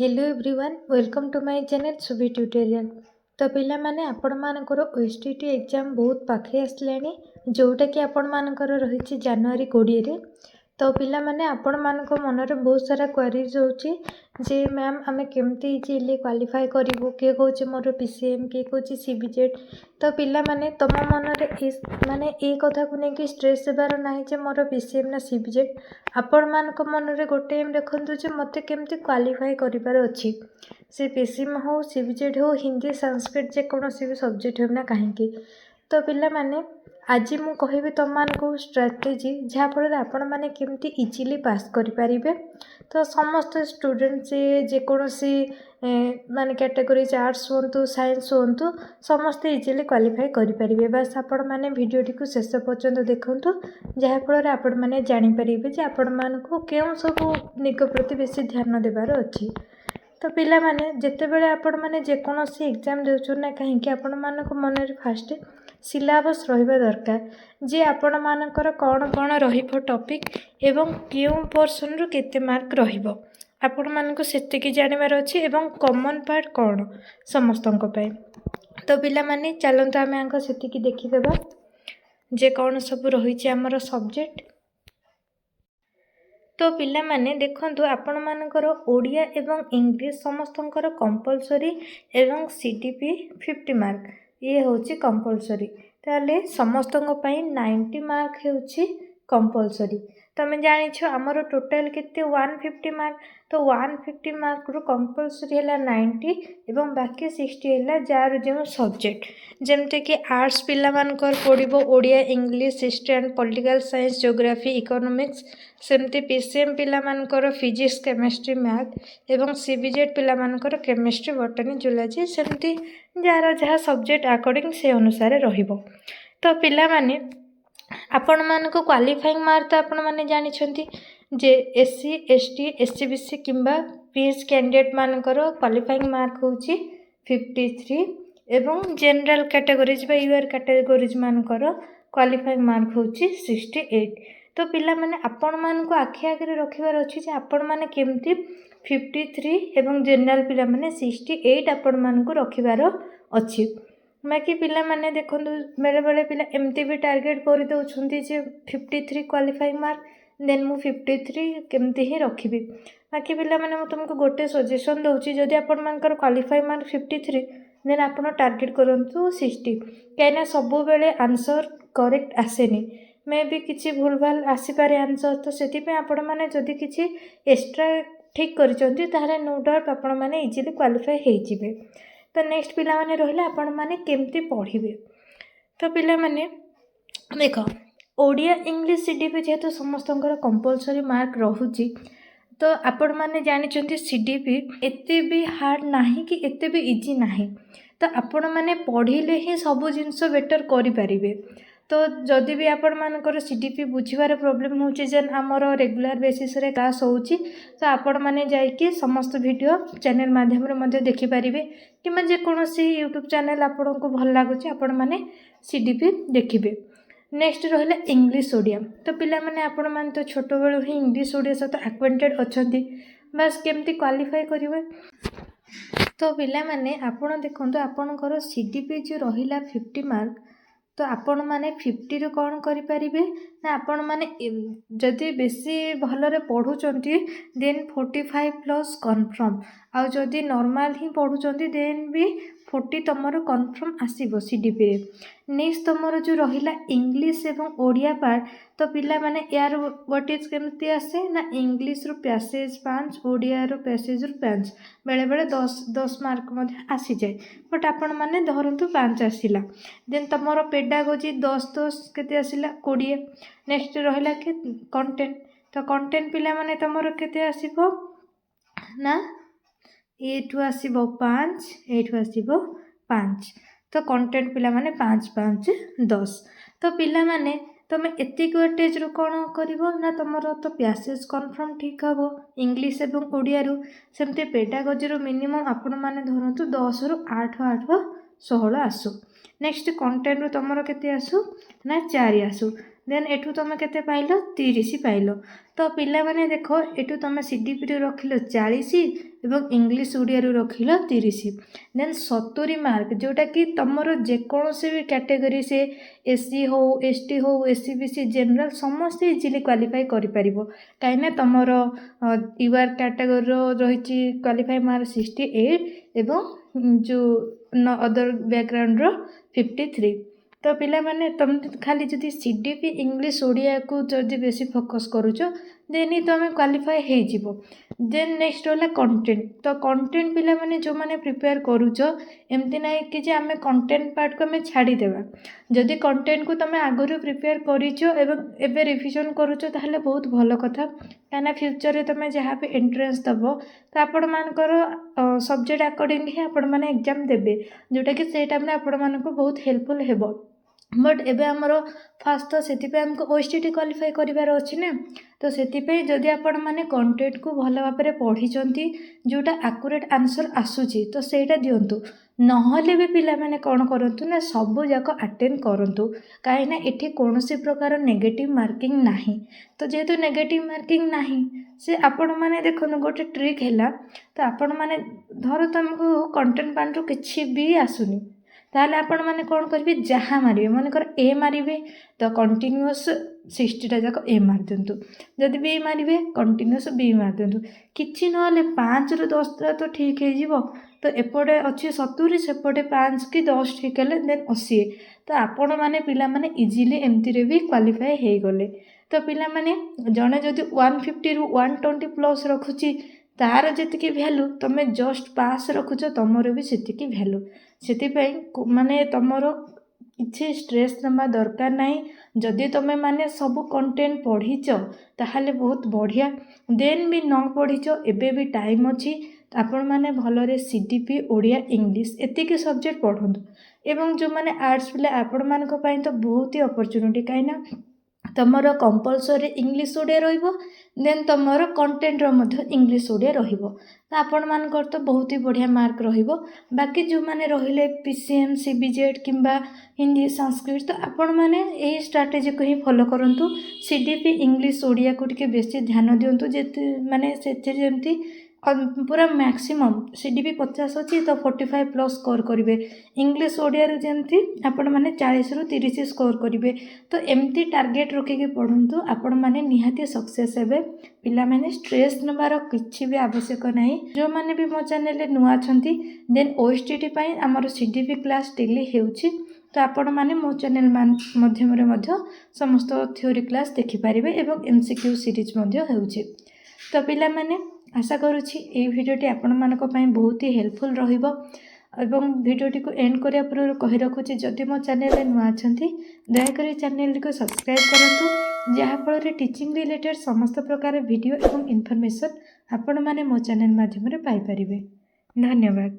Hello everyone welcome to my channel Subi tutorial. तो पिला माने आपण मानकर ओएसटीटी एग्जाम बहुत पाखे आसलानी जोटा कि आपण मानकर रही जनवरी 20 रे। तो पिला माने आपण मानक मन रे बहुत सारा क्वेरीज होची जे मैम आमे केमती इजीली क्वालिफाई करिवो, के कहूचे मोर पीसीएम, के कहूचे सीबीजेड। तो पिला माने तम मन रे माने ए कथा को नै कि स्ट्रेस देबार नाही जे मोर पीसीएम ना सीबीजेड। आपण मानक मन रे गोटे एम देखंतु जे मते केमती क्वालिफाई करिबार अछि, से पीसीएम हो सीबीजेड हो हिंदी संस्कृत जे कोनोसी भी सब्जेक्ट हो ना काहेकि। तो पिला माने आज मु कहबी तुम मानक स्ट्राटेजी जहाँफल आपण मैंने केमती इजीली पास करें। तो समस्त स्टूडेंट से जेकोसी माने कैटेगोरी आर्ट्स हूँ साइंस हूँ समस्ते इजीली क्वालिफाई करें। बस आपण मैंने वीडियोटी को शेष पर्यंत देखूँ जहाँफल आपण मैंने जानीपर जे आपण मानक क्यों सब निग प्रति बेसी ध्यान देवार अच्छी। तो पिला माने जेतेबेले आपण माने जेकोसी एग्जाम देउछन ना कहीं आपण मानक मन रे फास्ट सिलेबस रहिबा दरकार जे आपण मानकर कौन कौन रहिबो टॉपिक एवं क्यों पोर्शन रु केते मार्क रहिबो आपण मानक सेतिकी जानिबार अछि एवं कॉमन पार्ट कौन समस्तक पय। तो पिला माने चलंत आमे आंक सेतिकी देखि देबा जे कौन सब रहिछि हमर सब्जेक्ट। तो पिला माने देखंतु आपण मानकर ओडिया एवं इंग्लिश समस्तंकर कंपलसरी एवं सीटीपी 50 मार्क ये होची कंपलसरी। ताले समस्तंक पई 90 मार्क हेउची कंपलसरी। तमे जानिछ हमर टोटल केते 150 मार्क। तो 150 मार्क रु कंपलसरी हैला 90 एवं बाकी 60 हैला जार जो सब्जेक्ट जेमते कि आर्ट्स पिला मानकर पढिबो Odia English history and political science geography economics. सेमती पीसीएम पिला मानकर फिजिक्स केमिस्ट्री मैथ एवं सीबीजेड पिला मानकर केमिस्ट्री बॉटनी जूलॉजी सेमती जार जहाँ सब्जेक्ट अकॉर्डिंग से अनुसार रहिबो। तो पिला माने आपण मानको क्वालिफाइंग मार्क तो आपण माने जानि छंती जे एससी एसटी एससीबीसी किंबा पीएच कैंडिडेट मानकर क्वालिफाइंग मार्क होची 53 एवं जनरल कैटेगरीज बा यूआर कैटेगरीज मानकर क्वालिफाइंग मार्क होची 68। तो पिला माने आपण मानको आखि आगे रखिबार अछि जे आपण माने केमती 53 एवं जनरल पिला माने 68 आपण मानको रखिबार अछि। बाकी पिला माने देखंतु बेले बेले पिला एमती भी टारगेट कर दउछंती जे 53 क्वालिफाइंग मार्क देन मु 53 केमती ही रखिबी। बाकी पिला माने मु तुमको गोटे सजेशन दउची जदि आपण मानकर क्वालिफाइंग मार्क 53 देन आपण टारगेट करंतु 60 काइना सबु बेले आंसर करेक्ट आसेनी मे भी किछि भूल भाल आसी पारे आंसर। तो सेति पे आपण माने जदि किछि एक्स्ट्रा ठीक करिसंती ताहाले नो डाउट आपण माने इजीली क्वालिफाई हे जिवे। तो नेक्स्ट पिला माने रहिला आपण माने केमती पढिबे। तो पिला माने देखो ओडिया इंग्लिश सीडीपी जेहेतु समस्तंकर कंपलसरी मार्क रहुची तो आपण माने जानि चंती सीडीपी एते भी हार्ड नाही कि एते भी इजी नाही। तो आपण माने पढिले ही सब जिंस बेटर करि परिबे। तो जदि भी आपण मानकर सीडीपी बुझिबार प्रॉब्लम होची जेन हमर रेगुलर बेसिस रे क्लास होची तो आपण माने जाई कि समस्त वीडियो चैनल माध्यम रे मध्ये देखि परिबे किमा जे कोनोसी यूट्यूब चैनल आपण को भल लागुची आपण माने सीडीपी देखिबे। नेक्स्ट रहिला इंग्लिश ओडिया। तो पिला माने आपण मान तो छोट बेलु ही इंग्लिश ओडिया सहित एक्वेंटेड अछंती बस केमती क्वालिफाई करिवे। तो पिला माने आपण देखंतु आपणकर सीडीपी जो रहिला 50 मार्क तो आपण माने 50 रो कोन करि परिबे ना आपण माने जदि बेसी भलरे पढुचंती देन 45 प्लस कन्फर्म आ जदि नॉर्मल ही पढुचंती देन भी 40 तमरो कन्फर्म आसीबो सीडीपी रे। नेक्स्ट तमरो जो रहिला इंग्लिश एवं ओडिया पार्ट तो पिला माने यार व्हाट इज केमती आसे ना इंग्लिश रो पैसेज 5 ओडिया रो पैसेज रो 5 बेले बेले 10 मार्क मध्ये आसी जाय बट आपण माने धरंतु 5 आसीला देन तमरो पेडागोजी 10 केते आसीला 20। नेक्स्ट रहिला के कंटेंट तो कंटेंट पिला माने तमरो केते आसीबो ना एठु आसीबो 5 एठु आसीबो 5। तो कंटेंट पिला माने 5 5 10। तो पिला माने तमे एतिक वेटेज रो कोन करिवो ना तमरो तो पैसेज कन्फर्म ठीक हबो इंग्लिश एवं ओडिया रु सेमते पेडागोजी रो मिनिमम आपण माने धरंतु 10 रु 8 8 16 आसु। नेक्स्ट कंटेंट रु तमरो केते आसु ना 4 आसु। देन एठू तुम केते पाइल 30 पाइल। तो पिला माने देखो एठू तुम सीडीपी रे रखिल 40 एवं इंग्लिश ओडिया रे रखिल 30। देन 70 मार्क जोटा कि तुमर जेकोसी भी कैटेगरी से एससी हो एसटी हो एससीबीसी जनरल समस्त इजिली क्वालिफाई करि परिबो। काइना तुमर यूआर कैटेगरी रही क्वालिफाई मार्क 68 एवं जो अदर बैकग्राउंड रो 53। तो पिला माने तुम खाली जदि सीडीपी इंग्लिश ओडिया को जदि बेसी फोकस करूछ देन ही तुम क्वालिफाई हो जिवो। देन नेक्स्ट होला कंटेंट। तो कंटेंट पिला माने जो माने प्रिपेयर करूछ एमती नाही कि जे आमे कंटेंट पार्ट को आमे छाड़ी देबा। जदि कंटेंट को तुम आगुरु प्रिपेयर करिछ एवं एबे रिविजन करूछ ताहले बहुत भलो कथा। काना फ्यूचर रे तुम जहाँ भी एंट्रेंस दबो तो आपण मानकर सब्जेक्ट अकॉर्डिंग ही आपण माने एग्जाम देबे जोटा कि से टाइम रे आपण मानको बहुत हेल्पफुल हेबो। बट एबे हमर फास्ट तो सेति हमको ओएसटीटी क्वालिफाई करिवार अछि ना। तो सेति जदि आपण माने कंटेंट को भलो भाबरे पढ़ी चंती जोटा एक्यूरेट आंसर आसुची तो सेटा दियंतु। नहले भी पिला माने कोन करंतु ना सब जाक अटेंड करंतु। काहे ना एठी कोनोसी प्रकार नेगेटिव मार्किंग नाही। तो जेहेतु नेगेटिव मार्किंग नाही से आपण माने देखो गोटे ट्रिक हैला। तो आपण माने धर तुमको कंटेंट पांडु किछि भी आसुनी ताहले आपण माने कोन करबे जहाँ मारिबे मनकर ए मारिबे तो कंटिन्यूअस 60 टा जाक ए मार दियंतु। जदि बी मारिबे कंटिन्यूअस बी मार दियंतु। किछि नहले 5 रु 10 टा तो ठीक हे जिवो। तो एपटे अछि 70 सेपटे 5 कि 10 ठीक हेले देन 80। तो आपण माने पिला माने इजीली एमती रे भी क्वालिफाई हे गले। तो पिला माने जणे जदि 150 रु 120 प्लस रखुची तार जेतिकी वैल्यू तमे जस्ट पास रखुछ तमरो भी सेतिकी वैल्यू। सेतिपई माने तमरो किछि स्ट्रेस नमा दरकार नाही। जदि तमे माने सब कंटेंट पढ़ीच ताहले बहुत बढ़िया। देन भी न पढ़ीच एबे भी टाइम अछि। आपण माने भलरे सीडीपी ओडिया इंग्लिश एतिकी सब्जेक्ट पढ़ंतु। एवं जो माने आर्ट्स पिला आपण मानको पई तो बहुत ही अपॉर्चुनिटी काइना तमरो कंपलसरी इंग्लिश ओडिया रहिबो। देन तमरो कंटेंट रो मध्य इंग्लिश ओडिया रहिबो। तो आपण मानकर तो बहुत ही बढ़िया मार्क रहिबो। बाकी जो माने रहिले पीसीएम सीबीजेड किंबा हिंदी संस्कृत तो आपण माने एही स्ट्रेटजी को ही फॉलो करंतु। सीडीपी इंग्लिश ओडिया को टिके बेसी ध्यान दियंतु जेते माने सेथे जेमती पूरा मैक्सिमम सीडीपी 50 अच्छी तो 45 प्लस स्कोर करेंगे। इंग्लिश ओडिया जमती आपण मैंने 40 रु 30 स्कोर करेंगे। तो एमती टार्गेट रखिकी पढ़ु आपण मैंने निहाती सक्सेस हे। पिला माने स्ट्रेस नबार किछि भी आवश्यक नहीं। जो माने भी मो चैनल नुआ छंती देन ओएसटीटी पई हमर सीडीपी क्लास डेली हेउछि। तो आपण माने मो चैनल माध्यम रे मध्य समस्त थ्योरी क्लास देखि पारिबे एवं एमसीक्यू सीरीज मध्य हेउछि। तो पिला माने आशा करुछि ए भिडियोटी आपण मानक पई बहुत ही हेल्पफुल रहिबो। एवं भिडियोटी को एंड करिया पूर्व कहि रखुछि जदि मो चैनल रे नुआ छंती दयाकरी चैनल को सब्सक्राइब करंतु जहाँ फल टीचिंग रिलेटेड समस्त प्रकार वीडियो एवं इनफॉरमेशन आपण माने मो चैनल माध्यम रे पाई परिबे। धन्यवाद।